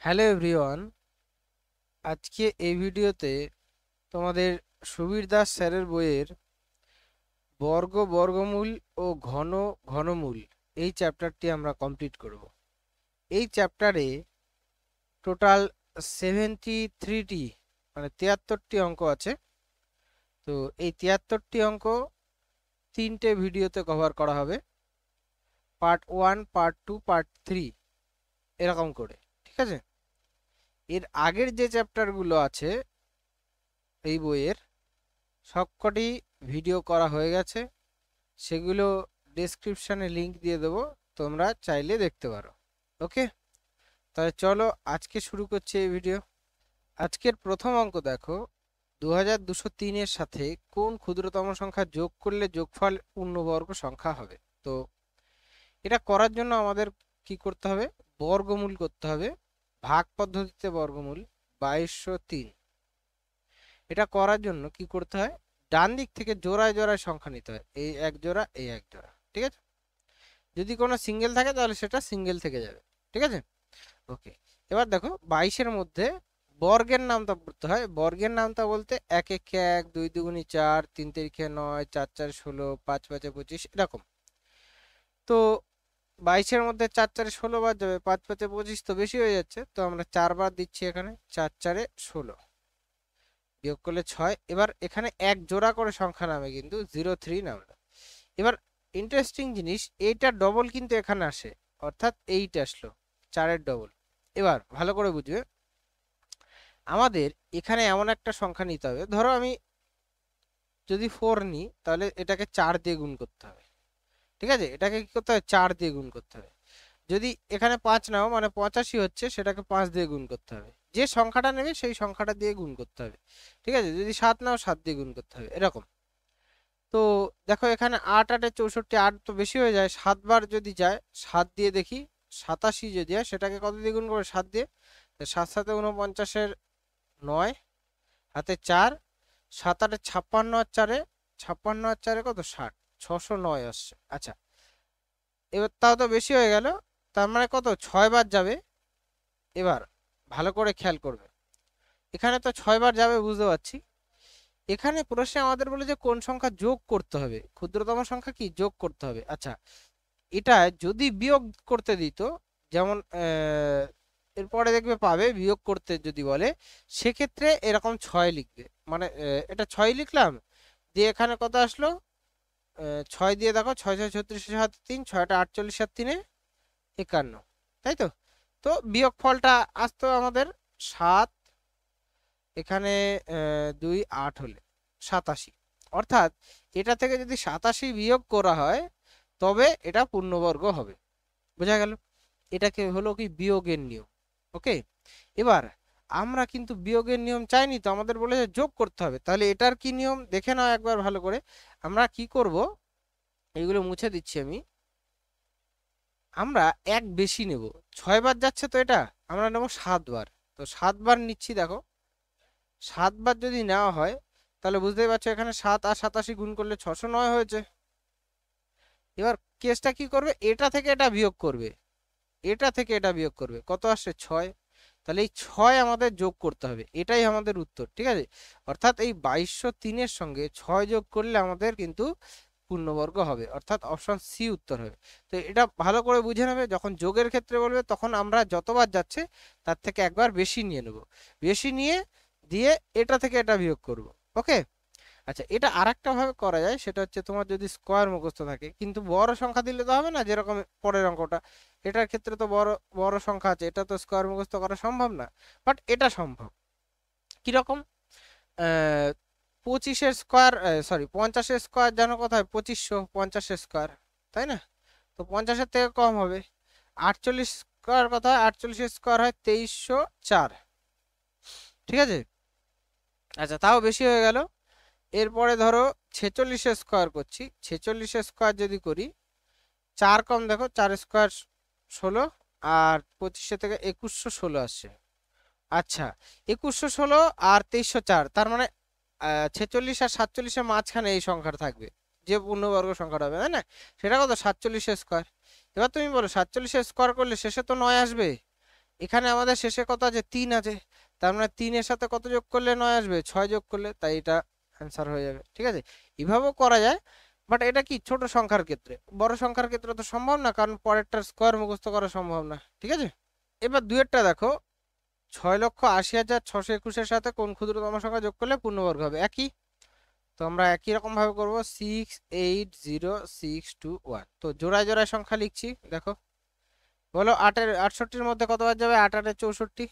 Hello everyone, আজকে এই ভিডিওতে তোমাদের সুবীর দাস স্যারের বইয়ের বর্গ বর্গমূল ও ঘন ঘনমূল এই চ্যাপ্টারটি আমরা কমপ্লিট করব। এই চ্যাপ্টারে টোটাল 73টি মানে 73টি অঙ্ক আছে। তো এই 73টি অঙ্ক তিনটে ভিডিওতে কভার করা হবে, পার্ট 1, পার্ট 2, পার্ট 3 এরকম করে। ঠিক আছে, এর আগের যে চ্যাপ্টারগুলো আছে এই বইয়ের সবকটি ভিডিও করা হয়ে গেছে, সেগুলো ডেসক্রিপশনে লিংক দিয়ে দেবো, তোমরা চাইলে দেখতে পারো। ওকে, তাহলে চলো আজকে শুরু করছি এই ভিডিও। আজকের প্রথম অঙ্ক দেখো, 2203 এর সাথে কোন ক্ষুদ্রতম সংখ্যা যোগ করলে যোগফল পূর্ণবর্গ সংখ্যা হবে। তো এটা করার জন্য আমাদের কি করতে হবে, বর্গমূল করতে হবে। ভাগ পদ্ধতিতে বর্গমূল 2203। এটা করার জন্য কি করতে হয়, ডান দিক থেকে জোড়ায় জোড়ায় সংখ্যা নিতে হয়, এই এক জোড়া এই এক জোড়া। ঠিক আছে, যদি কোনো সিঙ্গেল থাকে তাহলে সেটা সিঙ্গেল থেকে যাবে। ঠিক আছে, ওকে। এবার দেখো 22-এর মধ্যে বর্গের নামতা পড়তে হয়। বর্গের নামতা বলতে 1 একে 1, 2 দুগুণে 4, 3 তিরিখে 9, 4 4 16, 5 5 25 এরকম। তো 22-এর মধ্যে 4 4 16 বার যাবে, 5 5 25 তো বেশি হয়ে যাচ্ছে, তো আমরা 4 বার দিচ্ছি এখানে, 4 4 16, বিয়োগ করলে 6। এবার এখানে এক জোড়া করে সংখ্যা নামে, কিন্তু 03 নামলো। এবার ইন্টারেস্টিং জিনিস, এইটা ডবল কিন্তু এখানে আসে, অর্থাৎ এইটা আসলো 4-এর ডবল। এবার ভালো করে বুঝবে, আমাদের এখানে এমন একটা সংখ্যা নিতে হবে, ধরো আমি যদি 4 নিই তাহলে এটাকে 4 দিয়ে গুণ করতে হবে। ঠিক আছে, এটাকে কি করতে হবে, 4 দিয়ে গুণ করতে হবে। যদি এখানে 5 নাও মানে 85 হচ্ছে, সেটাকে 5 দিয়ে গুণ করতে হবে। যে সংখ্যাটা নেবে সেই সংখ্যাটা দিয়ে গুণ করতে হবে। ঠিক আছে, যদি 7 নাও 7 দিয়ে গুণ করতে হবে, এরকম। তো দেখো এখানে 8 8 64, 8 তো বেশি হয়ে যায়, 7 বার যদি যায় 7 দিয়ে দেখি 87 যদি হয়, সেটাকে কত দিয়ে গুণ করবে, 7 দিয়ে। 7 7 49-এর 9, হাতে 4, 7 8 56, আর 4 56, আর 4 কত 60, 609 আসছে। আচ্ছা, এবার তাও তো বেশি হয়ে গেল, তার মানে কত 6 বার যাবে। এবার ভালো করে খেয়াল করবে, এখানে তো 6 বার যাবে বুঝতে পারছি। এখানে প্রশ্নে আমাদের বলে যে কোন সংখ্যা যোগ করতে হবে, ক্ষুদ্রতম সংখ্যা কি যোগ করতে হবে। আচ্ছা, এটা যদি বিয়োগ করতে দিত, যেমন এরপরে দেখবে পাবে বিয়োগ করতে যদি বলে, সেক্ষেত্রে এরকম 6 লিখবে, মানে এটা 6 লিখলাম, দিয়ে এখানে কত আসলো, 6 দিয়ে দেখো 6 6 36, 7 3, 6টা 48, 7 3 51, তাই তো। তো বিয়োগ ফলটা আসতো আমাদের 7, এখানে 2 8 হলে 87। অর্থাৎ এটা থেকে যদি 87 বিয়োগ করা হয় তবে এটা পূর্ণবর্গ হবে। বোঝা গেল, এটাকে হলো কি বিয়োগের নিয়ম। ওকে, এবার আমরা কিন্তু বিয়োগের নিয়ম চাইনি, তো আমাদের বলেছে যোগ করতে হবে। তাহলে এটার কি নিয়ম দেখে নাও একবার ভালো করে। আমরা কি করব, এগুলো মুছে দিচ্ছি আমি। আমরা এক বেশি নেব, 6 বার যাচ্ছে তো এটা, আমরা নেব 7 বার। তো 7 বার নিচ্ছি, দেখো 7 বার যদি নেওয়া হয় তাহলে বুঝতেই পারছো এখানে 7 আর 87 গুণ করলে 609 হয়েছে। এবার কেসটা কি করবে, এটা থেকে এটা বিয়োগ করবে, এটা থেকে এটা বিয়োগ করবে, কত আসছে 6। তাহলে এই 6 আমাদের যোগ করতে হবে, এটাই আমাদের উত্তর। ঠিক আছে, অর্থাৎ এই 2203-এর সঙ্গে 6 যোগ করলে আমাদের কিন্তু পূর্ণবর্গ হবে, অর্থাৎ অপশন সি উত্তর হবে। তো এটা ভালো করে বুঝে নেবে, যখন যোগের ক্ষেত্রে বলবে তখন আমরা যতবার যাচ্ছে তার থেকে একবার বেশি নিয়ে নেব, বেশি নিয়ে দিয়ে এটা থেকে এটা বিয়োগ করব। ওকে, আচ্ছা, এটা আরেকটা ভাবে করা যায়, সেটা হচ্ছে তোমার যদি স্কোয়ার মুখস্থ থাকে, কিন্তু বড় সংখ্যা দিলে তো হবে না, যেরকম পরের অঙ্কটা, এটার ক্ষেত্রে তো বড় বড় সংখ্যা আছে, এটা তো স্কোয়ার মুখস্থ করা সম্ভব না, বাট এটা সম্ভব। কিরকম, 25-এর স্কোয়ার, সরি 50-এর স্কোয়ার জানো কোথায়, 2500, 50-এর স্কোয়ার, তাই না। তো 50-এর থেকে কম হবে, 48 স্কোয়ার কথা হয়, 48-এর স্কোয়ার হয় 2304। ঠিক আছে, আচ্ছা তাও বেশি হয়ে গেল। এরপরে ধরো 46-এর স্কোয়ার করছি, 46-এর স্কোয়ার যদি করি, 4 কম দেখো, 4 স্কোয়ার 16, আর 25 থেকে 2116 আসছে। আচ্ছা, 2116 আর 2304, তার মানে 46 আর 47-এর মাঝখানে এই সংখ্যাটা থাকবে, যে পূর্ণবর্গ সংখ্যাটা হবে, তাই না। সেটা কত, 47-এর স্কোয়ার। এবার তুমি বলো 47-এর স্কোয়ার করলে শেষে তো 9 আসবে, এখানে আমাদের শেষে কত আছে 3 আছে, তার মানে 3 এর সাথে কত যোগ করলে 9 আসবে, 6 যোগ করলে, তাই এটা অ্যান্সার হয়ে যাবে। ঠিক আছে, এভাবেও করা যায়, বাট এটা কি ছোট সংখ্যার ক্ষেত্রে, বড় সংখ্যার ক্ষেত্রে তো সম্ভব না, কারণ পরেরটার স্কোয়ার মুখস্থ করা সম্ভব না। ঠিক আছে, এবার দুয়েরটা দেখো, 6,80,621 সাথে কোন ক্ষুদ্রতম সংখ্যা যোগ করলে পূর্ণবর্গ হবে, একই। তো আমরা একই রকম ভাবে করবো 6,80,621। তো জোড়ায় জোড়ায় সংখ্যা লিখছি, দেখো বলো 68-এর মধ্যে কত বার যাবে, 8 64,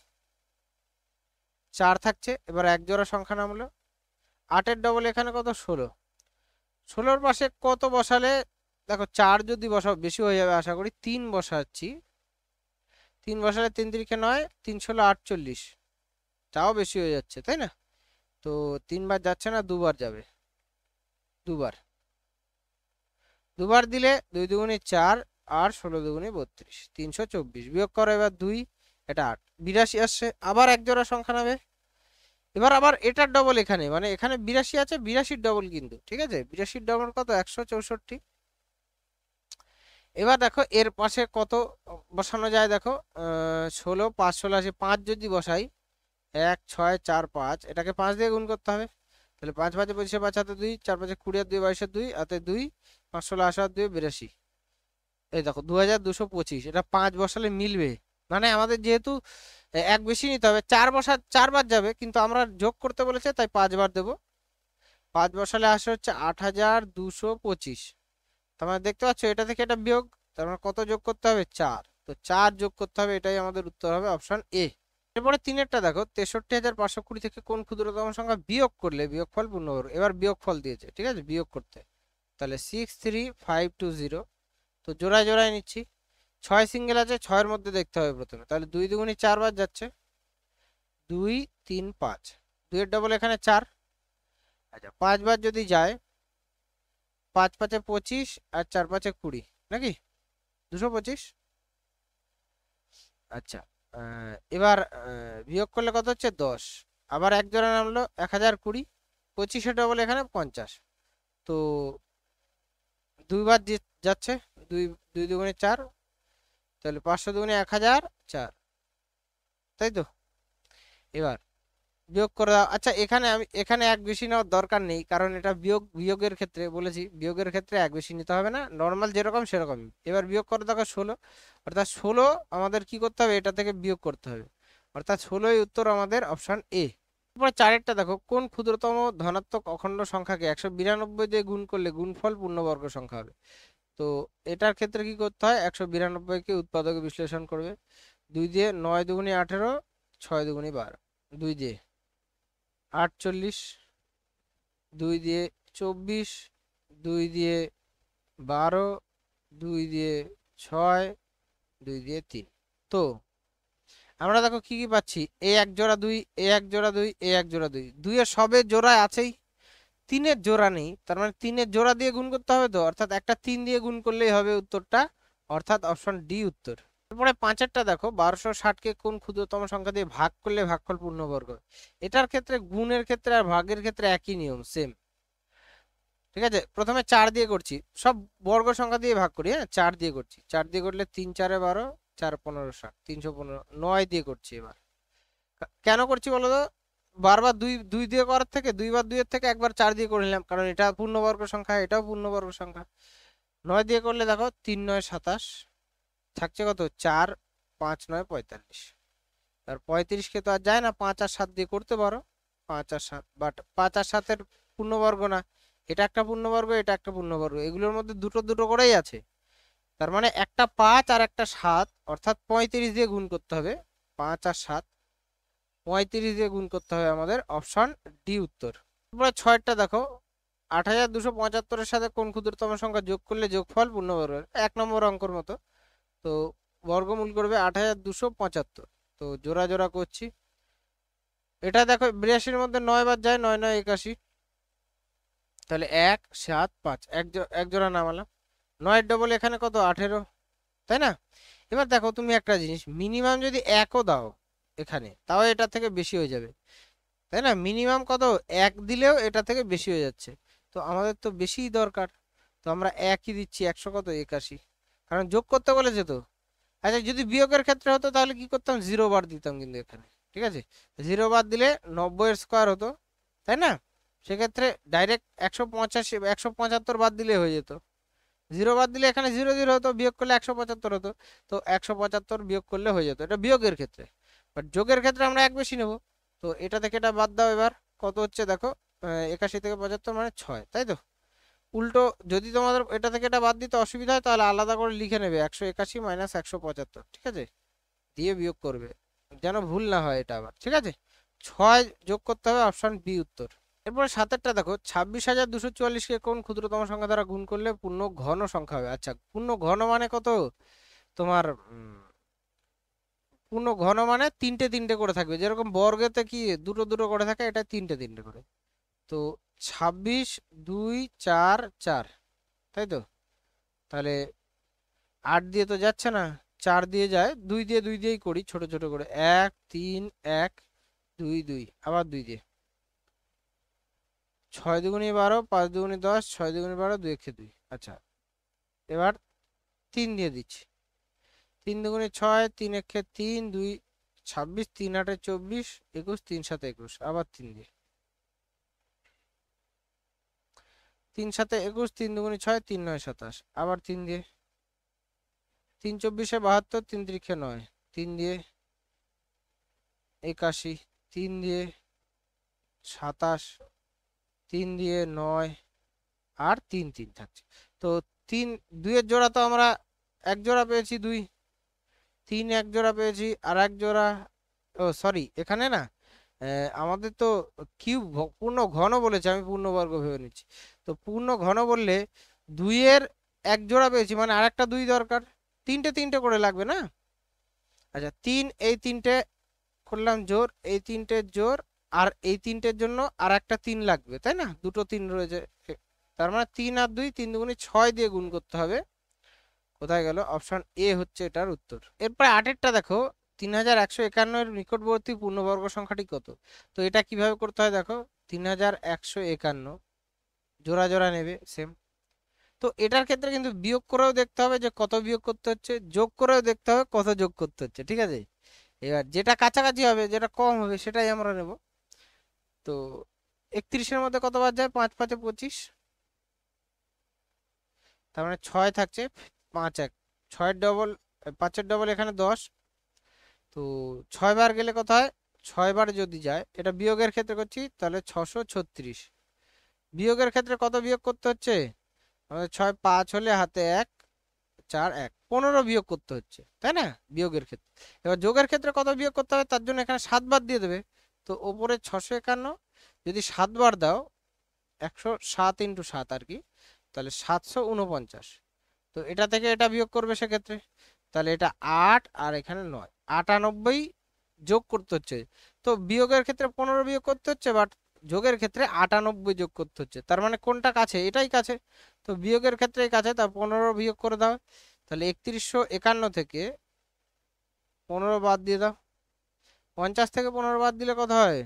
4 থাকছে, এবার এক জোড়া সংখ্যা নামলো। 8-এর ডবল এখানে কত 16, 16-র পাশে কত বসালে, দেখো 4 যদি বসাও বেশি হয়ে যাবে আশা করি, 3 বসাচ্ছি, 3 বসালে 3 3 9, 3 16 48, তাও বেশি হয়ে যাচ্ছে তাই না। তো 3 বার যাচ্ছে না, 2 বার যাবে, 2 বার, 2 বার দিলে 2 দুগুণে 4 আর 16 দুগুণে 32, 324। বিয়োগ করো এবার 2, এটা 8, 82 আসছে। আবার এক জোড়া সংখ্যা নেবে, এবার আবার এটার ডবল এখানে, মানে এখানে 82 আছে, 82-র ডবল কিন্তু, ঠিক আছে, 82-র ডবল কত 164। এবার দেখো এর পাশে কত বসানো যায়, দেখো 16, 5 16 আছে, 5 যদি বসাই, 1 6 4 5, এটাকে 5 দিয়ে গুণ করতে হবে, তাহলে 5 5 25 5 হাতে 2, 4 5 20 আর 2 22 2 হাতে 2, 5 16 80 আর 2 82, এই দেখো 2225, এটা 5 বসালে মিলবে। মানে আমাদের যেহেতু এক বেশি নিতে হবে, 4 বার যাবে, কিন্তু আমরা যোগ করতে বলেছে তাই 5 বার দেবো। 5 বসালে আসে হচ্ছে 8225। তোমরা দেখতে পাচ্ছ এটা থেকে এটা বিয়োগ, তার মানে কত যোগ করতে হবে, 4, তো 4 যোগ করতে হবে, এটাই আমাদের উত্তর হবে অপশন এ। এরপরে 3-এরটা দেখো, 63,520 থেকে কোন ক্ষুদ্রতম সংখ্যা বিয়োগ করলে বিয়োগফল পূর্ণবর্গ, এবার বিয়োগফল দিয়েছে, ঠিক আছে, বিয়োগ করতে, তাহলে 63520। তো জোড়ায় জোড়ায় নিচ্ছি, 6 সিঙ্গেল আছে, 6-এর মধ্যে দেখতে হবে প্রথমে, তাহলে 2 দুগুণে 4 বার যাচ্ছে, 2 3 5, 2-এর ডবল এখানে 4, আচ্ছা 5 বার যদি যায়, 5 5 25 আর 4 5 20, নাকি 225। আচ্ছা এবার বিয়োগ করলে কত হচ্ছে 10, আবার এক জোড়া নামলো 1020, 25-এর ডবল এখানে 50, তো 2 বার যাচ্ছে, 2 2 দুগুণে 4, তাহলে 500 দুগুণে 1004, তাই তো। এবার বিয়োগ করে দাও, আচ্ছা এখানে এক বেশি নেওয়ার দরকার নেই, কারণ এটা বিয়োগের ক্ষেত্রে বলেছি, বিয়োগের ক্ষেত্রে এক বেশি নিতে হবে না, নর্মাল যেরকম সেরকমই। এবার বিয়োগ করে দেখো 16, অর্থাৎ 16 আমাদের কি করতে হবে, এটা থেকে বিয়োগ করতে হবে, অর্থাৎ 16-ই উত্তর আমাদের অপশন এ। তারপরে 4-এরটা দেখো, কোন ক্ষুদ্রতম ধনাত্মক অখণ্ড সংখ্যাকে 192 দিয়ে গুণ করলে গুণফল পূর্ণবর্গ সংখ্যা হবে। তো এটার ক্ষেত্রে কি করতে হয়, 192-কে উৎপাদকে বিশ্লেষণ করবে, 2 দিয়ে 9 দুগুণে 18, 6 দুগুণে 12, 2 দিয়ে 48, 2 দিয়ে 24, 2 দিয়ে 12, 2 দিয়ে 6, 2 দিয়ে 3। তো আমরা দেখো কি কি পাচ্ছি, এ এক জোড়া 2, এ এক জোড়া 2, এ এক জোড়া 2, 2 এর সবে জোড়ায় আছেই, 3-এর জোড়া নেই, তার মানে 3-এর জোড়া দিয়ে গুণ করতে হবে, তো অর্থাৎ একটা 3 দিয়ে গুণ করলেই হবে উত্তরটা, অর্থাৎ অপশন ডি উত্তর। তারপরে 5-এরটা দেখো, 1260-কে কোন ক্ষুদ্রতম সংখ্যা দিয়ে ভাগ করলে ভাগফল পূর্ণবর্গ, এটার ক্ষেত্রে গুণের ক্ষেত্রে আর ভাগের ক্ষেত্রে একই নিয়ম, সেম। ঠিক আছে, প্রথমে 4 দিয়ে করছি, সব বর্গ সংখ্যা দিয়ে ভাগ করি, হ্যাঁ 4 দিয়ে করছি, 4 দিয়ে করলে 3 4 12, 4 15 60, 315, 9 দিয়ে করছি। এবার কেন করছি বলো তো, বারবার দুই দুই দিয়ে করার থেকে, 2 বার 2 এর থেকে একবার 4 দিয়ে করে নিলাম, কারণ এটা পূর্ণবর্গ সংখ্যা, এটাও পূর্ণবর্গ সংখ্যা। 9 দিয়ে করলে দেখো 3 9 27, থাকছে কত 4 5 9 45, আর 35-কে তো আর যায় না, 5 আর 7 দিয়ে করতে পারো, 5 আর 7, বাট 5 আর 7-এর পূর্ণবর্গ না, এটা একটা পূর্ণবর্গ, এটা একটা পূর্ণবর্গ, এগুলোর মধ্যে দুটো দুটো করেই আছে, তার মানে একটা 5 আর একটা 7, অর্থাৎ 35 দিয়ে গুণ করতে হবে, 5 আর 7 35 দিয়ে গুণ করতে হবে, আমাদের অপশন ডি উত্তর। তারপরে 6-টা দেখো, 8275-এর সাথে কোন ক্ষুদ্রতম সংখ্যা যোগ করলে যোগফল পূর্ণবর্গ, 1 নম্বর অঙ্কর মতো। তো বর্গমূল করবে 8275, তো জোড়া জোড়া করছি, এটা দেখো 82-এর মধ্যে 9 বার যায়, 9 9 81, তাহলে 1 7 5, এক জোড়া নামালাম, 9-এর ডবল এখানে কত 18, তাই না। এবার দেখো তুমি একটা জিনিস, মিনিমাম যদি 1ও দাও এখানে, তাও এটা থেকে বেশি হয়ে যাবে, তাই না, মিনিমাম কত 1 দিলেও এটা থেকে বেশি হয়ে যাচ্ছে, তো আমাদের তো বেশিই দরকার, তো আমরা 1ই দিচ্ছি, 100 কত 81, কারণ যোগ করতে বলেছে তো, আচ্ছা যদি বিয়োগের ক্ষেত্রে হতো তাহলে কি করতাম, 0 বার দিতাম কিন্তু এখানে, ঠিক আছে। 0 বার দিলে 90 এর স্কোয়ার হতো, তাই না? সেক্ষেত্রে ডাইরেক্ট 185 175 বাদ দিলে হয়ে যেত। 0 বাদ দিলে এখানে 0 0 হতো, বিয়োগ করলে 175 হতো। তো 175 বিয়োগ করলে হয়ে যেত, এটা বিয়োগের ক্ষেত্রে। বাট যোগের ক্ষেত্রে আমরা এক বেশি নেব। তো এটা থেকে এটা বাদ দাও, এবার কত হচ্ছে দেখো, 81 থেকে 75 মানে 6, তাই তো? উল্টো যদি তোমাদের এটা থেকে এটা বাদ দিতে অসুবিধা হয় তাহলে আলাদা করে লিখে নেবে 181 মাইনাস 175, ঠিক আছে, দিয়ে বিয়োগ করবে, যেন ভুল না হয় এটা আবার, ঠিক আছে। 6 যোগ করতে হবে, অপশন বি উত্তর। এরপরে সাতেরটা দেখো, 26,244 কে কোন ক্ষুদ্রতম সংখ্যা দ্বারা গুণ করলে পূর্ণ ঘন সংখ্যা হবে। আচ্ছা পূর্ণ ঘন মানে কত, তোমার পূর্ণ ঘন মানে তিনটে তিনটে করে থাকবে, যেরকম বর্গেতে কি দুটো দুটো করে থাকে, এটা তিনটে তিনটে করে। তো 26 2 4 4, তাই তো? তাহলে 8 দিয়ে তো যাচ্ছে না, 4 দিয়ে যায়, 2 দিয়ে 2 দিয়েই করি ছোট ছোট করে, 1 3 1 2 2, আবার 2 দিয়ে, 6 দুগুণে 12 5 দুগুণে 10 6 দুগুণে 12 2 একে 2। আচ্ছা এবার 3 দিয়ে দিচ্ছি, 3 দুগুণে 6 3 একে 3 2 26 3 8 24 21 3 7 21, আবার 3 দিয়ে, 3 7 21 3 দুগুণে 6 3 9 27, আবার 3 দিয়ে, 3 24 72 3 3 9, 3 দিয়ে 81, 3 দিয়ে 27, 3 দিয়ে 9, আর 3 3 থাকছে। তো 3 2 এর জোড়া তো আমরা এক জোড়া পেয়েছি 2, 3 এক জোড়া পেয়েছি আর এক জোড়া, ও সরি এখানে না, আমাদের তো কিউব পূর্ণ ঘন বলেছে, আমি পূর্ণবর্গ ভেবে নিচ্ছি। তো পূর্ণ ঘন বললে 2 এর এক জোড়া পেয়েছি মানে আরেকটা 2 দরকার, তিনটে তিনটে করে লাগবে না। আচ্ছা 3 এই তিনটে করলাম জোর, এই তিনটে জোর, আর এই তিনটের জন্য আর একটা 3 লাগবে, তাই না? দুটো 3 রয়েছে, তার মানে 3 আর 2 3 দুগুণে 6 দিয়ে গুণ করতে হবে। কোথায় গেল, অপশন এ হচ্ছে এটার উত্তর। এরপরে আটেরটা দেখো, 3151 এর নিকটবর্তী পূর্ণবর্গ সংখ্যাটি কত। তো এটা কিভাবে করতে হয় দেখো, 3151 জোড়া জোড়া নেবে সেম। তো এটার ক্ষেত্রে কিন্তু বিয়োগ করেও দেখতে হবে যে কত বিয়োগ করতে হচ্ছে, যোগ করেও দেখতে হবে কত যোগ করতে হচ্ছে, ঠিক আছে। এবার যেটা কাছাকাছি হবে যেটা কম হবে সেটাই আমরা নেব। তো 31-এর মধ্যে কতবার যায়, 5 5 25, তার মানে 6 থাকছে, 5 1 6 এর ডবল, 5 এর ডবল এখানে 10। তো 6 বার গেলে কত হয়, 6 বার যদি যায়, এটা বিয়োগের ক্ষেত্রে করছি তাহলে 636। বিয়োগের ক্ষেত্রে কত বিয়োগ করতে হচ্ছে, আমাদের 6 5 হলে হাতে 1 4 1 15 বিয়োগ করতে হচ্ছে, তাই না, বিয়োগের ক্ষেত্রে। এবার যোগের ক্ষেত্রে কত বিয়োগ করতে হবে, তার জন্য এখানে 7 বার দিয়ে দেবে। তো ওপরে 651 যদি 7 বার দাও, 107 ইন্টু 7 আর কি, তাহলে 749। তো এটা থেকে এটা বিয়োগ করবে সেক্ষেত্রে, তাহলে এটা 8 আর এখানে 9, 98 যোগ করতে হচ্ছে। তো বিয়োগের ক্ষেত্রে 15 বিয়োগ করতে হচ্ছে, বাট যোগের ক্ষেত্রে 98 যোগ করতে হচ্ছে, তার মানে কোনটা কাছে, এটাই কাছে। তো বিয়োগের ক্ষেত্রে কাছে, তা 15 বিয়োগ করে দাও, তাহলে 3151 থেকে 15 বাদ দিয়ে দাও, 50 থেকে 15 বাদ দিলে কত হয়,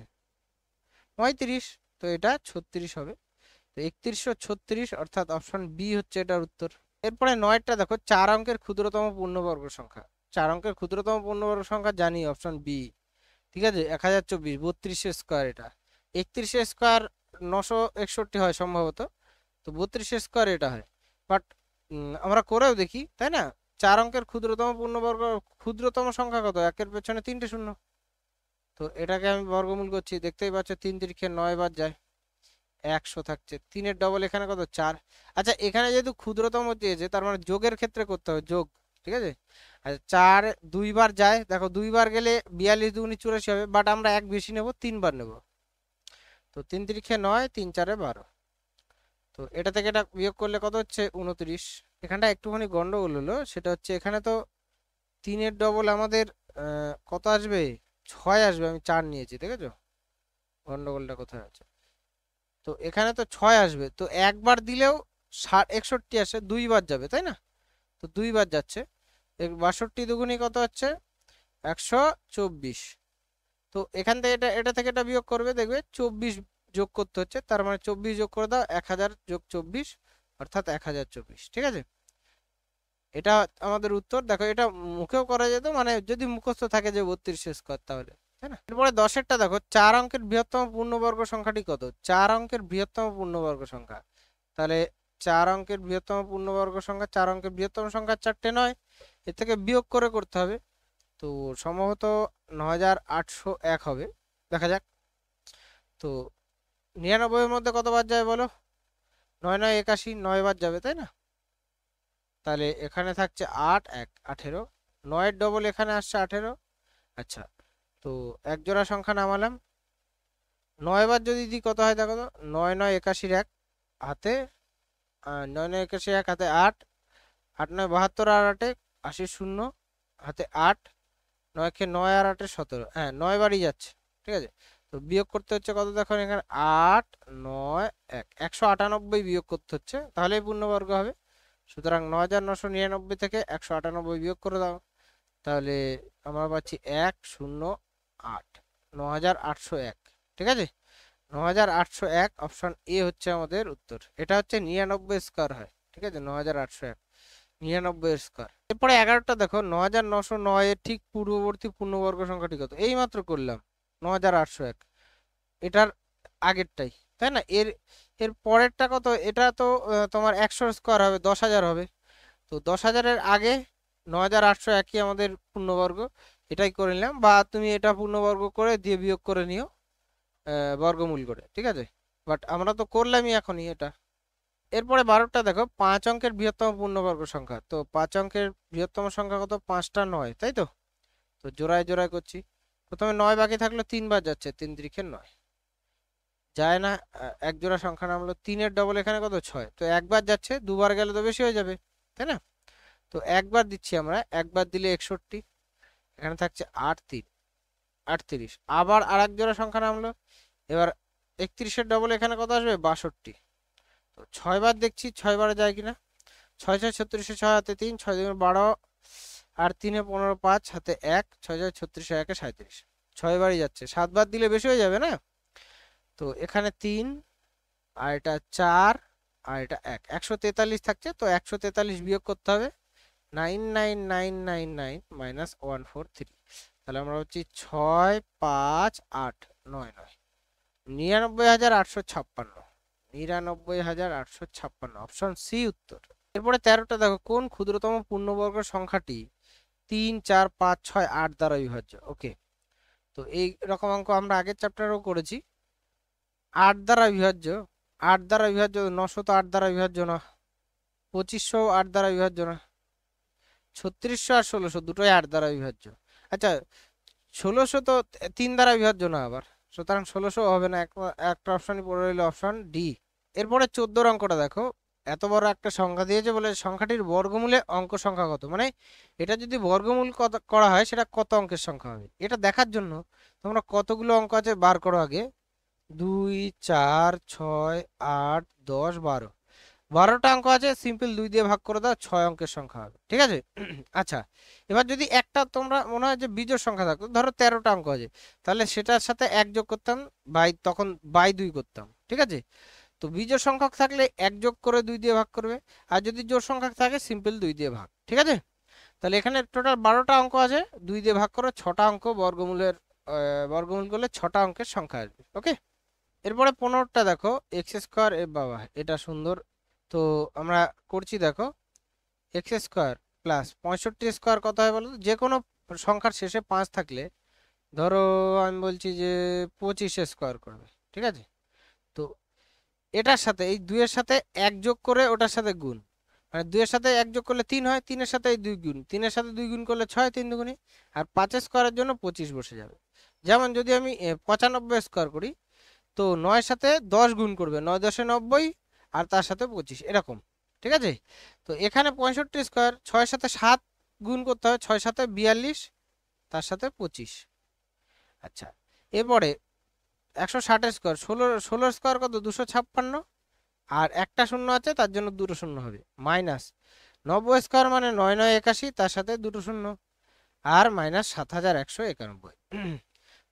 35। তো এটা 36 হবে। তো 3136 অর্থাৎ অপশন বি হচ্ছে এটার উত্তর। এরপরে 9টা দেখো, 4 অঙ্কের ক্ষুদ্রতম পূর্ণবর্গ সংখ্যা। 4 অঙ্কের ক্ষুদ্রতম পূর্ণবর্গ সংখ্যা জানি, অপশন বি, ঠিক আছে, 1024, 32 স্কোয়ার, এটা 31 স্কোয়ার 961 হয় সম্ভবত। তো 32 স্কোয়ার এটা হয়, বাট আমরা করেও দেখি, তাই না। 4 অঙ্কের ক্ষুদ্রতম পূর্ণবর্গ, ক্ষুদ্রতম সংখ্যা কত, একের পেছনে 3টে শূন্য। তো এটাকে আমি বর্গমূল করছি, দেখতেই পাচ্ছ 3 3 9 বার যায়, 100 থাকছে, 3 এর ডবল এখানে কত 4। আচ্ছা এখানে যেহেতু ক্ষুদ্রতম দিয়েছে তার মানে যোগের ক্ষেত্রে করতে হবে যোগ, ঠিক আছে। আচ্ছা 4 2 বার যায়, দেখো 2 বার গেলে 42 দুগুণে 84 হবে, বাট আমরা এক বেশি নেব, 3 বার নেব। তো 3 3 9 3 4 12। তো এটা থেকে এটা বিয়োগ করলে কত হচ্ছে, 29। এখানটা একটুখানি গন্ডগোল হলো, সেটা হচ্ছে এখানে তো 3 এর ডবল আমাদের কত আসবে, 6 আসবে, আমি 4 নিয়েছি, দেখেছো গন্ডগোলটা কোথায় আছে। তো এখানে তো 6 আসবে, তো একবার দিলেও 61 আসে, 2 বার যাবে, তাই না। তো 2 বার যাচ্ছে, 62 দুগুণী কত হচ্ছে, 124। তো এখান থেকে এটা এটা থেকে এটা বিয়োগ করবে, দেখবে 24 যোগ করতে হচ্ছে, তার মানে 24 যোগ করে দাও, 1000 যোগ 24 অর্থাৎ 1024, ঠিক আছে। এটা আমাদের উত্তর। দেখো এটা মুখেও করা যেত, মানে যদি মুখস্থ থাকে যে 32 স্কোয়ার, তাহলে তাই না। এরপরে 10এরটা দেখো, 4 অঙ্কের বৃহত্তম পূর্ণবর্গ সংখ্যাটি কত? 4 অঙ্কের বৃহত্তম পূর্ণবর্গ সংখ্যা, তাহলে 4 অঙ্কের বৃহত্তম পূর্ণবর্গ সংখ্যা, 4 অঙ্কের বৃহত্তম সংখ্যা 4টে নয়, এর থেকে বিয়োগ করে করতে হবে। তো সম্ভবত 9801 হবে, দেখা যাক। তো 99-এর মধ্যে কতবার যাবে বলো? 9 9 81, 9 বার যাবে, তাই না। তাহলে এখানে থাকছে 8 1 18, 9-এর ডবল এখানে আসছে 18। আচ্ছা, তো এক জোড়া সংখ্যা নামালাম, 9 বার যদি দিই কত হয় দেখো তো। 9 9 81 1 হাতে, 9 9 81 1 হাতে 8, 8 9 72 আর 8 80 শূন্য হাতে 8, 9 কে 9 আর 8 17, হ্যাঁ 9 বারই যাচ্ছে, ঠিক আছে। তো বিয়োগ করতে হচ্ছে কত দেখো এখানে, 8 9 1 198 বিয়োগ করতে হচ্ছে, তাহলেই পূর্ণবর্গ হবে। সুতরাং 9999 থেকে 198 বিয়োগ করে দাও, তাহলে আমরা পাচ্ছি 108, 9801, ঠিক আছে। 9801 অপশন এ হচ্ছে আমাদের উত্তর। এটা হচ্ছে 99 স্কোয়ার হয়, ঠিক আছে। 9801 99 স্কোয়ার। এরপরে 11টা দেখো, 9909 এর ঠিক পূর্ববর্তী পূর্ণবর্গ সংখ্যাটি কত? এই মাত্র করলাম 9801, এটার আগেরটাই, তাই না। এর এর পরেরটা কত? এটা তো তোমার 100 স্কোয়ার হবে, 10,000 হবে। তো 10,000-এর আগে 9801ই আমাদের পূর্ণবর্গ, এটাই করে নিলাম। বা তুমি এটা পূর্ণবর্গ করে দিয়ে বিয়োগ করে নিও বর্গমূল করে, ঠিক আছে। বাট আমরা তো করলামই এখনই এটা। এরপরে 12টা দেখো, 5 অঙ্কের বৃহত্তম পূর্ণবর্গ সংখ্যা। তো 5 অঙ্কের বৃহত্তম সংখ্যা কত? 5টা 9, তাই তো। তো জোড়ায় জোড়ায় করছি। প্রথমে 9 বাকি থাকলো, 3 বার যাচ্ছে, 3 3 9 যায় না। এক জোড়া সংখ্যা নামলো, 3-এর ডবল এখানে কত? 6, তো একবার যাচ্ছে, দুবার গেলে তো বেশি হয়ে যাবে, তাই না। তো একবার দিচ্ছি আমরা, একবার দিলে 61, এখানে থাকছে 8 3 38। আবার আর এক জোড়া সংখ্যা নামলো, এবার 31-এর ডবল এখানে কত আসবে? 62। তো 6 বার দেখছি, 6 বারে যায় কিনা। 6 6 36, 6 হাতে 3, 6 2 12 আর 3 15, 5 হাতে 1, 6 6 36, 1 37, 6 বারই যাচ্ছে, 7 বার দিলে বেশি হয়ে যাবে না। তো এখানে 3 আর এটা 4 আর এটা 1, 143 থাকছে। তো 143 বিয়োগ করতে হবে, 99999 মাইনাস 143। তাহলে আমরা হচ্ছি 6 5 8 9 9, 99,856, 99,856 অপশন সি উত্তর। এরপরে 13টা দেখো, কোন ক্ষুদ্রতম পূর্ণবর্গ সংখ্যাটি 3 4 5 6 8 দ্বারা বিভাজ্য? ওকে, তো এই রকম অঙ্ক আমরা আগের চ্যাপ্টারেও করেছি। 8 দ্বারা বিভাজ্য, 8 দ্বারা বিভাজ্য, 900 তো 8 দ্বারা বিভাজ্য না, 2500 8 দ্বারা বিভাজ্য না, 3600 আর 1600 দুটোই 8 দ্বারা বিভাজ্য। আচ্ছা, 1600 তো 3 দ্বারা বিভাজ্য না আবার, সুতরাং 1600 হবে না, একটা অপশনই পড়ে রইল, অপশন ডি। এরপরে 14 অঙ্কটা দেখো, এত বড় একটা সংখ্যা দিয়েছে, বলে সংখ্যাটির বর্গমূলে অঙ্ক সংখ্যা কত, মানে এটা যদি বর্গমূল করা হয় সেটা কত অঙ্কের সংখ্যা হবে, এটা দেখার জন্য তোমরা কতগুলো অঙ্ক আছে বার করো আগে। 2 4 6 8 10 12, 12টা অঙ্ক আছে, সিম্পল 2 দিয়ে ভাগ করে দাও, 6 অঙ্কের সংখ্যা হবে, ঠিক আছে। আচ্ছা, এবার যদি একটা তোমরা মনে হয় যে বিজোড় সংখ্যা থাকতো, ধরো 13টা অঙ্ক আছে, তাহলে সেটার সাথে 1 যোগ করতাম, তখন বাই 2 করতাম, ঠিক আছে। তো বিজোড় সংখ্যক থাকলে 1 যোগ করে 2 দিয়ে ভাগ করবে, আর যদি জোড় সংখ্যক থাকে সিম্পল 2 দিয়ে ভাগ, ঠিক আছে। তাহলে এখানে টোটাল 12টা অঙ্ক আছে, 2 দিয়ে ভাগ করো, 6টা অঙ্ক বর্গমূলের বর্গমূল করলে 6টা অঙ্কের সংখ্যা আসবে, ওকে। এরপরে 15টা দেখো, এক্স স্কোয়ার, এ বাবা এটা সুন্দর। তো আমরা করছি, দেখো এক্স স্কোয়ার প্লাস 65 স্কোয়ার কত হয় বলো তো? যে কোনো সংখ্যার শেষে 5 থাকলে, ধরো আমি বলছি যে 25 স্কোয়ার করবে, ঠিক আছে। তো এটার সাথে এই 2 এর সাথে 1 যোগ করে ওটার সাথে গুণ, মানে 2 এর সাথে 1 যোগ করলে 3 হয়, 3 এর সাথে এই 2 গুণ, 3 এর সাথে 2 গুণ করলে 6, 3 দুগুণে, আর 5 স্কোয়ারের জন্য 25 বসে যাবে। যেমন যদি আমি 95 স্কোয়ার করি, তো 9 সাথে 10 গুণ করবে, 9 10 90, আর তার সাথে 25, এরকম, ঠিক আছে। তো এখানে 65 স্কোয়ার, 6 সাথে 7 গুণ করতে হবে, 6 সাথে 42, তার সাথে 25। আচ্ছা, এরপরে 160 স্কোয়ার, 16 স্কোয়ার কত? 256, আর একটা শূন্য আছে তার জন্য দুটো শূন্য হবে, মাইনাস 90 স্কোয়ার মানে 9 9 81, তার সাথে দুটো শূন্য, আর মাইনাস 7191।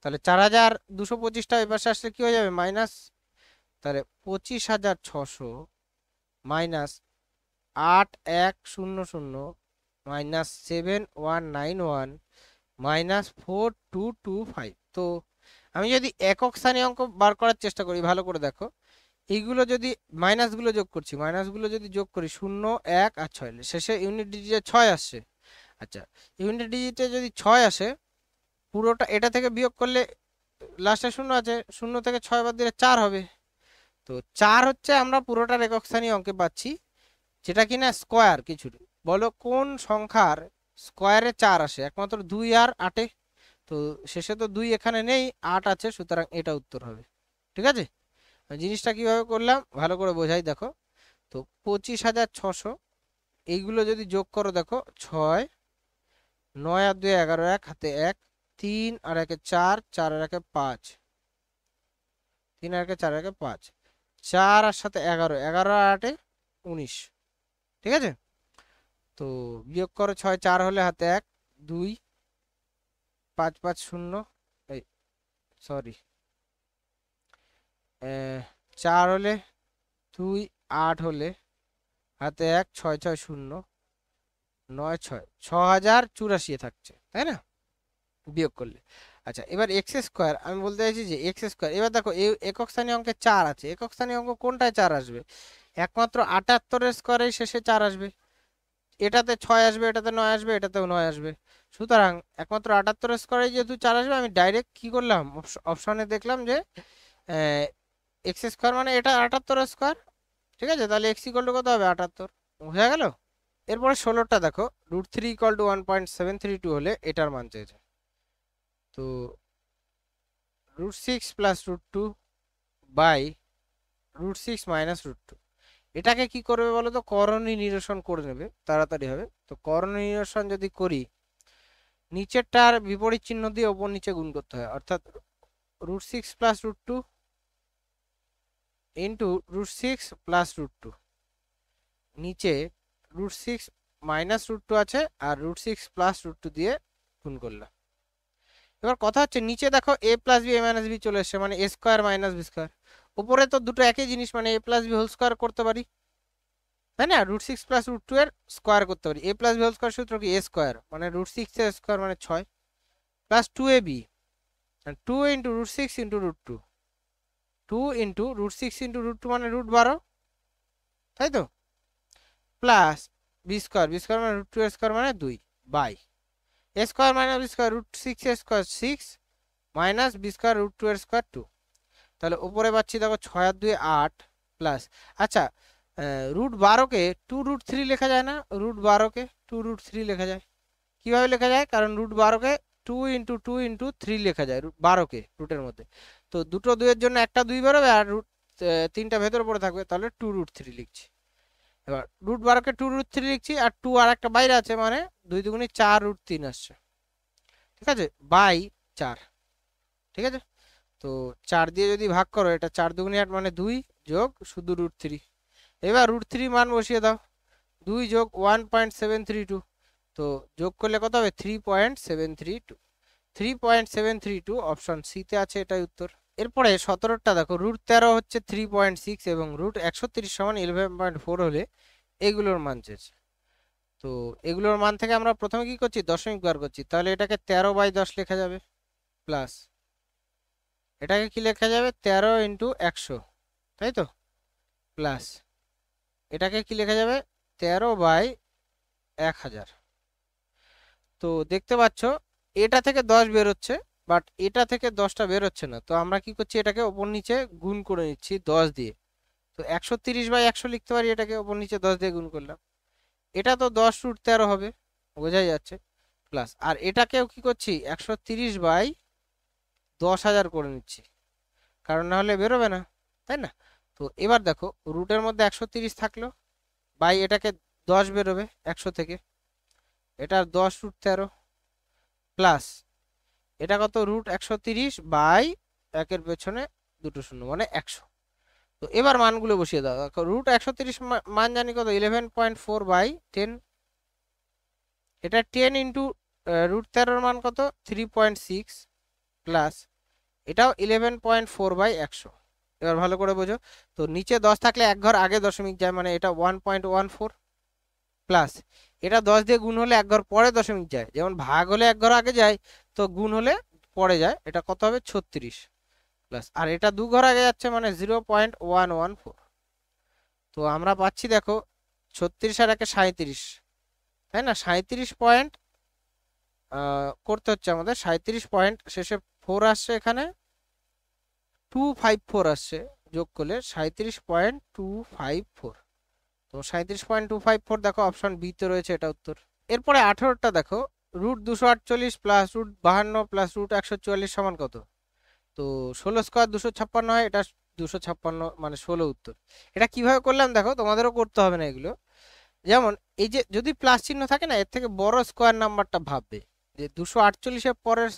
তাহলে 4225টা এই পাশে আসলে কি হয়ে যাবে? মাইনাস, তাহলে 25,600 মাইনাস 8100 -7191 -4225। তো আমি যদি একক স্থানীয় অঙ্ক বার করার চেষ্টা করি, ভালো করে দেখো, এইগুলো যদি মাইনাসগুলো যোগ করছি, মাইনাসগুলো যদি যোগ করি 0 1 আর 6, শেষে ইউনিট ডিজিটে 6 আসছে। আচ্ছা, ইউনিট ডিজিটে যদি 6 আসে, পুরোটা এটা থেকে বিয়োগ করলে লাস্টে 0 আছে, 0 থেকে 6 বাদ দিলে 4 হবে। তো 4 হচ্ছে আমরা পুরোটার একক স্থানীয় অঙ্কে পাচ্ছি, যেটা কিনা স্কোয়ার কিছু। বলো কোন সংখ্যার স্কোয়ারে 4 আসে? একমাত্র 2 আর 8-এ। তো শেষে তো 2 এখানে নেই, 8 আছে, সুতরাং এটা উত্তর হবে। ঠিক আছে, জিনিসটা কিভাবে করলাম ভালো করে বোঝাই, দেখো। তো 25,600 এইগুলো যদি যোগ করো, দেখো 6 9 আর 2 11, 1 হাতে 1, 3 আর 1 4, 4 আর 1 5, 3 আর 1 4 আর 1 5, 4 আর সাথে 11, 11 আর 8 19। ঠিক আছে, তো বিয়োগ করো, 6 4 হলে হাতে 1 2, 5 5 0, এই সরি 4 হলে 2, 8 হলে হাতে 1 6 6 0 9 6, 6084 থাকছে, তাই না বিয়োগ করলে। আচ্ছা, এবার এক্স স্কোয়ার, আমি বলতে চাইছি যে এক্স স্কোয়ার, এবার দেখো এই একক স্থানীয় অঙ্কে 4 আছে, একক স্থানীয় অঙ্ক কোনটায় 4 আসবে? একমাত্র 78-এর স্কোয়ারের শেষে 4 আসবে। এটাতে 6 আসবে, এটাতে 9 আসবে, এটাতেও 9 আসবে। সুতরাং একমাত্র 78-এর স্কোয়ারে যেহেতু 4 আসবে, আমি ডাইরেক্ট কি করলাম, অপশনে দেখলাম যে এক্স স্কোয়ার মানে এটা 78-এর স্কোয়ার। ঠিক আছে, তাহলে এক্স ইকুয়াল টু কত হবে? 78। বোঝা গেল? এরপরে 16টা দেখো, √3 ইকুয়াল টু 1.732 হলে এটার মান চেয়েছে। তো √6 প্লাস √2 বাই √6 মাইনাস √2, এটাকে কি করবে বলো তো? করণী নিরসন করে নেবে, তাড়াতাড়ি হবে। তো করণী নিরসন যদি করি, নিচেরটার বিপরীত চিহ্ন দিয়ে ওপর নিচে গুণ করতে হয়, অর্থাৎ √6 প্লাস √2 ইন্টু √6 প্লাস √2, নিচে √6 মাইনাস √2 আছে, আর √6 প্লাস √2 দিয়ে গুণ করলাম। এবার কথা হচ্ছে, নিচে দেখো a plus B a minus B চলে এসছে, মানে a square minus B square. উপরে তো দুটো একই জিনিস, মানে a plus B whole square করতে পারি, তাই না? √6 প্লাস √2 এর স্কোয়ার করতে পারি। a plus B whole square সূত্র কি? a স্কোয়ার মানে √6 এর স্কোয়ার মানে 6 plus 2ab, 2 into √6 into √2, 2 into √6 into √2 মানে √12, তাই তো? Plus B square, B square মানে √2 এর স্কোয়ার মানে 2 by a square minus B square √6 এর স্কোয়ার 6 মাইনাস বি স্কোয়ার √2 এর স্কোয়ার 2। তাহলে উপরে পাচ্ছি দেখো 6 আর 2 8 প্লাস, আচ্ছা √12কে 2√3 লেখা যায় না? √12কে 2√3 লেখা যায়। কিভাবে লেখা যায়? কারণ √12কে 2 ইন্টু 2 ইন্টু 3 লেখা যায়, 12কে রুটের মধ্যে। তো দুটো 2 এর জন্য একটা 2 বেরোবে, আর তিনটা ভেতরে পড়ে থাকবে, তাহলে 2√3 লিখছি। এবার √12কে 2√3 লিখছি, আর 2 আর একটা বাইরে আছে, মানে 2 দুগুণে 4√3 আসছে। ঠিক আছে, বাই 4। ঠিক আছে, তো 4 দিয়ে যদি ভাগ করো, এটা 4 দুগুণে 8 মানে 2 যোগ শুধু √3। এবার √3 মান বসিয়ে দাও, 2 যোগ 1.732, তো যোগ করলে কত হবে? 3.732, 3.732 অপশন সি তে আছে, এটাই উত্তর। এরপরে 17টা দেখো, √13 হচ্ছে 3.6 এবং √130 সমান 11.4 হলে এগুলোর মান চেয়েছে। তো এগুলোর মান থেকে আমরা প্রথমে কি করছি? দশমিক বার করছি, তাহলে এটাকে 13/10 লেখা যাবে, প্লাস এটাকে কি লেখা যাবে? 13 ইন্টু 100, তাই তো? প্লাস এটাকে কি লেখা যাবে? 13/1000। তো দেখতে পাচ্ছ এটা থেকে 10 বেরোচ্ছে, বাট এটা থেকে 10টা বেরোচ্ছে না। তো আমরা কি করছি? এটাকে ওপর নিচে গুণ করে নিচ্ছি 10 দিয়ে। তো 130/100 লিখতে পারি, এটাকে ওপর নিচে 10 দিয়ে গুণ করলাম। এটা তো 10√13 হবে, বোঝাই যাচ্ছে। প্লাস আর এটাকেও কি করছি? 130/10,000 করে নিচ্ছি, কারণ না হলে বেরোবে না, তাই না? তো এবার দেখো, রুটের মধ্যে 130 থাকলো, বাই এটাকে 10 বেরোবে 100 থেকে, এটার 10√13 প্লাস এটা কত? √130 একের পেছনে দুটো শূন্য মানে 100। তো এবার মানগুলো বসিয়ে দাও। √130 মান জানি কত? 11.4/10। এটা 10 ইন্টু √13 মান কত? 3.6 প্লাস এটাও 11.4/100। এবার ভালো করে বোঝো, তো নিচে 10 থাকলে এক ঘর আগে দশমিক যায়, মানে এটা 1.14 প্লাস এটা 10 দিয়ে গুণ হলে এক ঘর পরে দশমিক যায়, যেমন ভাগ হলে এক ঘর আগে যায়, তো গুণ হলে পরে যায়, এটা কত হবে 36 প্লাস, আর এটা দু ঘর আগে যাচ্ছে মানে 0.114। তো আমরা পাচ্ছি দেখো 36 আর 1 37, তাই না, 37 পয়েন্ট করতে হচ্ছে আমাদের, 37 পয়েন্ট শেষে 4 আসছে, এখানে 254 আসছে, যোগ করলে 37.254। তো 37.254 দেখো অপশন বি তে রয়েছে, এটা উত্তর। এরপরে 18টা দেখো, √248 প্লাস √52 প্লাস √144 সমান কত? তো 16 স্কোয়ার 256 হয়, এটা 256 মানে 16 উত্তর। এটা কিভাবে করলাম দেখো, তোমাদেরও করতে হবে না এগুলো। যেমন এই যে যদি প্লাস চিহ্ন থাকে না, এর থেকে বড় স্কোয়ার নাম্বারটা ভাববে, যে 248 এর পরের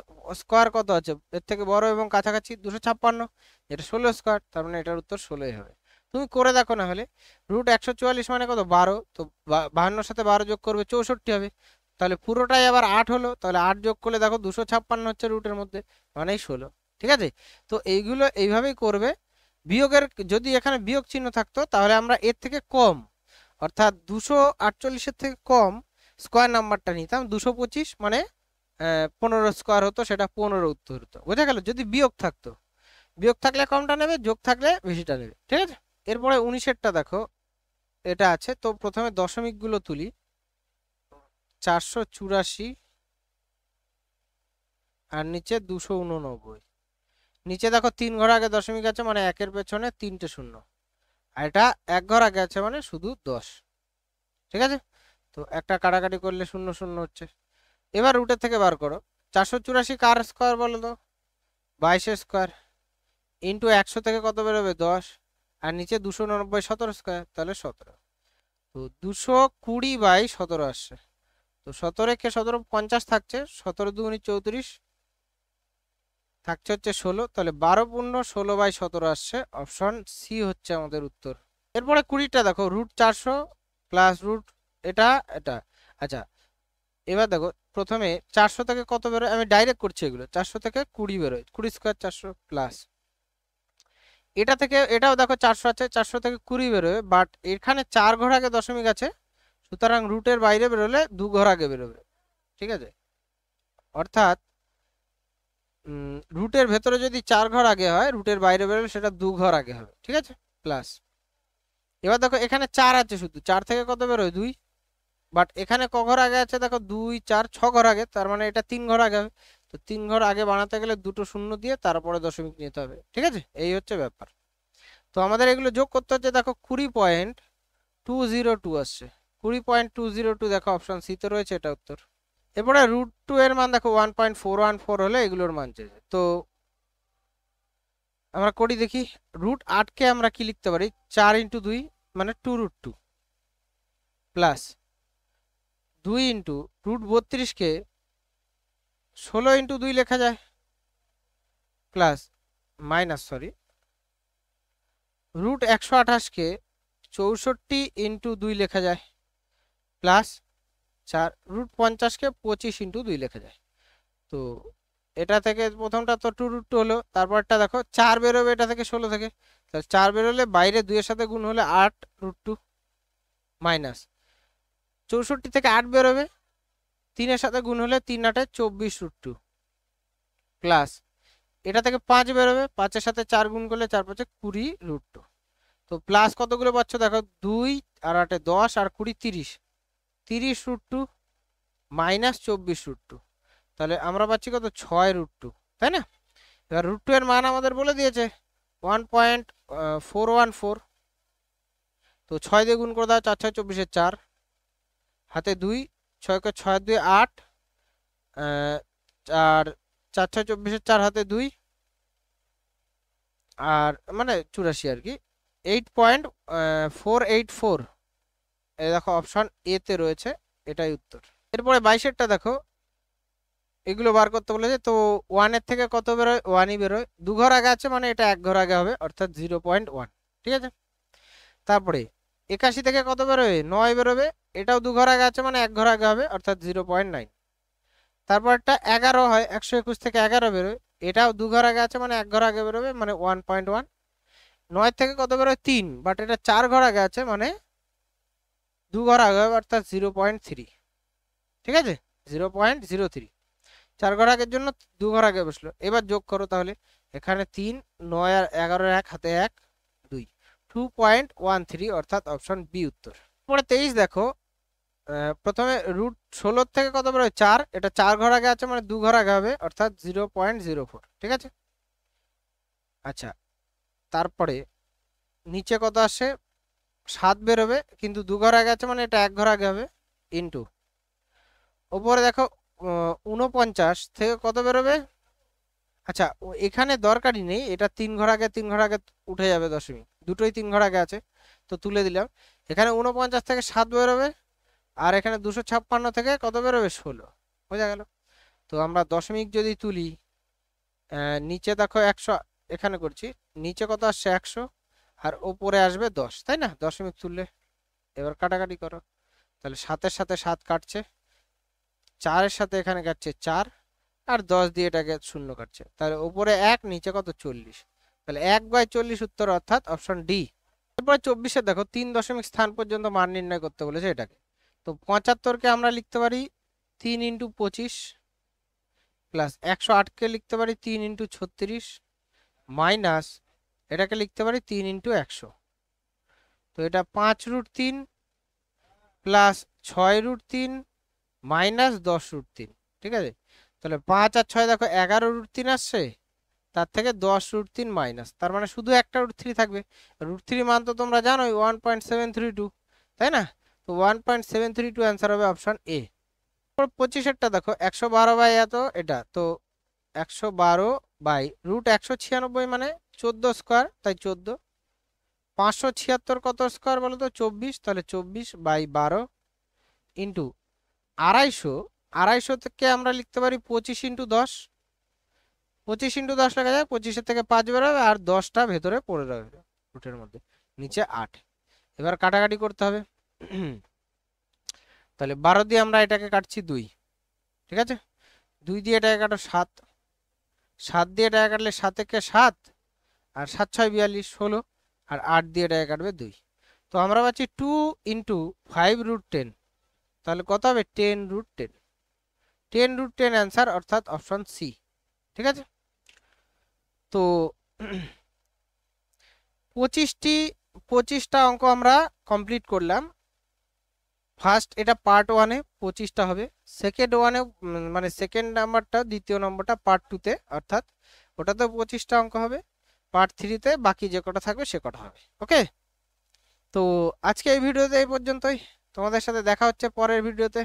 স্কোয়ার কত আছে এর থেকে বড় এবং কাছাকাছি 256, এটা 16 স্কোয়ার, তার মানে এটার উত্তর 16 হবে। তুমি করে দেখো না হলে। √144 মানে কত? 12, তো 52 সাথে 12 যোগ করবে 64 হবে, তাহলে পুরোটাই আবার 8 হলো, তাহলে 8 যোগ করলে দেখো 256 হচ্ছে রুটের মধ্যে, মানেই 16। ঠিক আছে, তো এইগুলো এইভাবেই করবে। বিয়োগের যদি এখানে বিয়োগ চিহ্ন থাকতো তাহলে আমরা এর থেকে কম, অর্থাৎ 248-এর থেকে কম স্কোয়ার নাম্বারটা নিতাম, 225 মানে 15 স্কোয়ার হতো, সেটা 15 উত্তর হতো। বোঝা গেল? যদি বিয়োগ থাকতো, বিয়োগ থাকলে কমটা নেবে, যোগ থাকলে বেশিটা নেবে। ঠিক আছে, এরপরে 19এরটা দেখো, এটা আছে, তো প্রথমে দশমিক গুলো তুলি। 484 আর নিচে 289, নিচে দেখো 3 ঘর আগে দশমিক আছে মানে একের পেছনে 3টে শূন্য, আর এটা এক ঘর আগে আছে মানে শুধু 10। ঠিক আছে, তো একটা কাটাকাটি করলে 0 0 হচ্ছে। এবার রুটের থেকে বার করো, 484 কার স্কোয়ার বলো তো? 22 স্কোয়ার, ইন্টু 100 থেকে কত বেরোবে? 10, আর নিচে 289 17 স্কোয়ার, তাহলে 17। তো 220/17 আসছে, তো 17 কে 17 50 থাকছে, 17 দুগুণে 34 থাকছে হচ্ছে 16, তাহলে 12 পূর্ণ 16/17 আসছে, অপশন সি হচ্ছে আমাদের উত্তর। এরপরে 20টা দেখো, √400 প্লাস রুট এটা এটা, আচ্ছা এবার দেখো প্রথমে 400 থেকে কত বেরোয়, আমি ডাইরেক্ট করছি এগুলো, 400 থেকে 20 বেরোয়, 20 স্কোয়ার 400 প্লাস এটা থেকে এটাও দেখো 400 আছে, 400 থেকে 20 বেরোবে, বাট এখানে 4 ঘর আগে দশমিক আছে, সুতরাং রুটের বাইরে বেরোলে 2 ঘর আগে বেরোবে। ঠিক আছে, অর্থাৎ রুটের ভেতরে যদি 4 ঘর আগে হয়, রুটের বাইরে বেরোলে সেটা 2 ঘর আগে হবে। ঠিক আছে, প্লাস এবার দেখো এখানে 4 আছে, শুধু 4 থেকে কত বেরোয়? 2, বাট এখানে ক ঘর আগে আছে দেখো? 2 4 6 ঘর আগে, তার মানে এটা 3 ঘর আগে হবে, তো 3 ঘর আগে বানাতে গেলে দুটো শূন্য দিয়ে তারপরে দশমিক নিতে হবে। ঠিক আছে, এই হচ্ছে ব্যাপার। তো আমাদের এগুলো যোগ করতে হচ্ছে, দেখো 20.202 আসছে, 20.202 দেখো অপশন সি তে রয়েছে, এটা উত্তর। এরপরে √2 এর মান দেখো 1.414 হলে এগুলোর মান চেয়েছে, তো আমরা করি দেখি। √8কে আমরা কি লিখতে পারি? 4 × 2 মানে 2√2 প্লাস 2 ইন্টু √32কে 16 × 2 লেখা যায়, প্লাস মাইনাস √128কে 64 × 2 লেখা যায়, প্লাস 4 √50কে 25 × 2 লেখা যায়। তো এটা থেকে প্রথমটা তো 2√2 হলো, তারপরটা দেখো 4 বেরোবে এটা থেকে, 16 থেকে, তাহলে 4 বেরোলে বাইরে 2 এর সাথে গুণ হলে 8√2 মাইনাস 64 থেকে 8 বেরোবে, 3 এর সাথে গুণ হলে 3 8 24√2 প্লাস এটা থেকে 5 বেরোবে, 5 এর সাথে 4 গুণ করলে 4 5 20√2। তো প্লাস কতগুলো পাচ্ছ দেখো? 2 আর 8 10 আর 20 30, 30√2 মাইনাস 24√2, তাহলে আমরা পাচ্ছি কত? 6√2, তাই না? এবার √2 এর মান আমাদের বলে দিয়েছে 1.414, তো 6 দিয়ে গুণ করে দাও, 4 6 24 4 হাতে 2, 6 কে 6 2 8, আর 4 6 24 4 হাতে 2, আর মানে 84 আর কি, 8.484, এই দেখো অপশন এ তে রয়েছে, এটাই উত্তর। এরপরে 22এরটা দেখো, এগুলো বার করতে বলেছে, তো 1 এর থেকে কত বেরোয়? 1ই বেরোয়, 2 ঘর আগে আছে মানে এটা 1 ঘর আগে হবে, অর্থাৎ 0.1। ঠিক আছে, তারপরে 81 থেকে কত বেরোবে? 9 বেরোবে, এটাও 2 ঘর আগে আছে মানে 1 ঘর আগে হবে, অর্থাৎ 0.9। তারপর একটা 11 হয়, 121 থেকে 11 বেরোয়, এটাও 2 ঘর আগে আছে মানে 1 ঘর আগে বেরোবে, মানে 1.1। 9 থেকে কত বেরোয়? 3, বাট এটা 4 ঘর আগে আছে মানে 2 ঘর আগে হবে অর্থাৎ 0.3, ঠিক আছে, 0.03। 4 ঘর আগের জন্য 2 ঘর আগে বসলো। এবার যোগ করো তাহলে, এখানে 3, 9 আর 11 এক হাতে 1, 2, 2.13 অর্থাৎ অপশন বি উত্তর। পরে 23 দেখো, প্রথমে √16 থেকে কত বেরোয় 4, এটা 4 ঘর আগে আছে মানে 2 ঘর আগে হবে অর্থাৎ 0.04, ঠিক আছে। আচ্ছা, তারপরে নিচে কত আসে, 7 বেরোবে কিন্তু 2 ঘর আগে আছে মানে এটা 1 ঘর আগে হবে, ইন্টু ওপরে দেখো 49 থেকে কত বেরোবে, আচ্ছা এখানে দরকারই নেই, এটা 3 ঘর আগে 3 ঘর আগে উঠে যাবে দশমিক, দুটোই 3 ঘর আগে আছে তো তুলে দিলাম। এখানে 49 থেকে 7 বেরোবে, আর এখানে 256 থেকে কত বেরোবে 16, বোঝা গেল। তো আমরা দশমিক যদি তুলি, নিচে দেখো 100, এখানে করছি, নিচে কত আসছে 100 আর ওপরে আসবে 10, তাই না, দশমিক তুললে। এবার কাটাকাটি করো, তাহলে 7-এর সাথে 7 কাটছে, 4-এর সাথে এখানে কাটছে 4, আর 10 দিয়ে এটাকে 0 কাটছে, তাহলে উপরে 1 নিচে কত 40, তাহলে 1/40 উত্তর অর্থাৎ অপশন ডি। এরপরে 24-এ দেখো 3 দশমিক স্থান পর্যন্ত মান নির্ণয় করতে বলেছে এটাকে। তো 75-কে আমরা লিখতে পারি 3 × 25 প্লাস 108-কে লিখতে পারি 3 × 36 মাইনাস এটাকে লিখতে পারি 3 × 100। তো এটা 5√3 প্লাস 6√3 মাইনাস 10√3, ঠিক আছে। তাহলে 5 আর 6 দেখো 11√3 আসছে, তার থেকে 10√3 মাইনাস, তার মানে শুধু একটা √3 থাকবে। √3 মান তো তোমরা জানো 1.732, তাই না। তো 1.732 অ্যান্সার হবে অপশন এ। 25-এরটা দেখো 112 বাই এত, এটা তো 112 বাই √196 মানে 14 স্কোয়ার, তাই 14। 576 কত স্কোয়ার বলো তো 24, তাহলে 24/12 ইন্টু 250, 250 থেকে আমরা লিখতে পারি 25 × 10, 25 × 10 লেখা যায়, 25-এর থেকে 5 বেরোবে আর 10টা ভেতরে পড়ে রয়েছে রুটের মধ্যে, নিচে 8। এবার কাটাকাটি করতে হবে, তাহলে 12 দিয়ে আমরা এটাকে কাটছি 2, ঠিক আছে, 2 দিয়ে এটাকে কাটো 7, 7 দিয়ে এটাকে কাটলে 7 একে 7 আর 7 6 42 16, আর 8 দিয়ে এটাকে কাটবে 2। তো আমরা পাচ্ছি 2 × 5√10, তাহলে কত হবে 10√10, 10√10 অ্যান্সার অর্থাৎ অপশন সি, ঠিক আছে। তো 25টা অঙ্ক আমরা কমপ্লিট করলাম। ফার্স্ট এটা পার্ট 1-এ 25টা হবে, সেকেন্ড 1-এ মানে সেকেন্ড নাম্বারটা, দ্বিতীয় নম্বরটা পার্ট 2-তে, অর্থাৎ ওটাতে 25টা অঙ্ক হবে, পার্ট 3-তে বাকি যে কটা থাকবে সে কটা হবে। ওকে, তো আজকে এই ভিডিওতে এই পর্যন্তই, তোমাদের সাথে দেখা হচ্ছে পরের ভিডিওতে।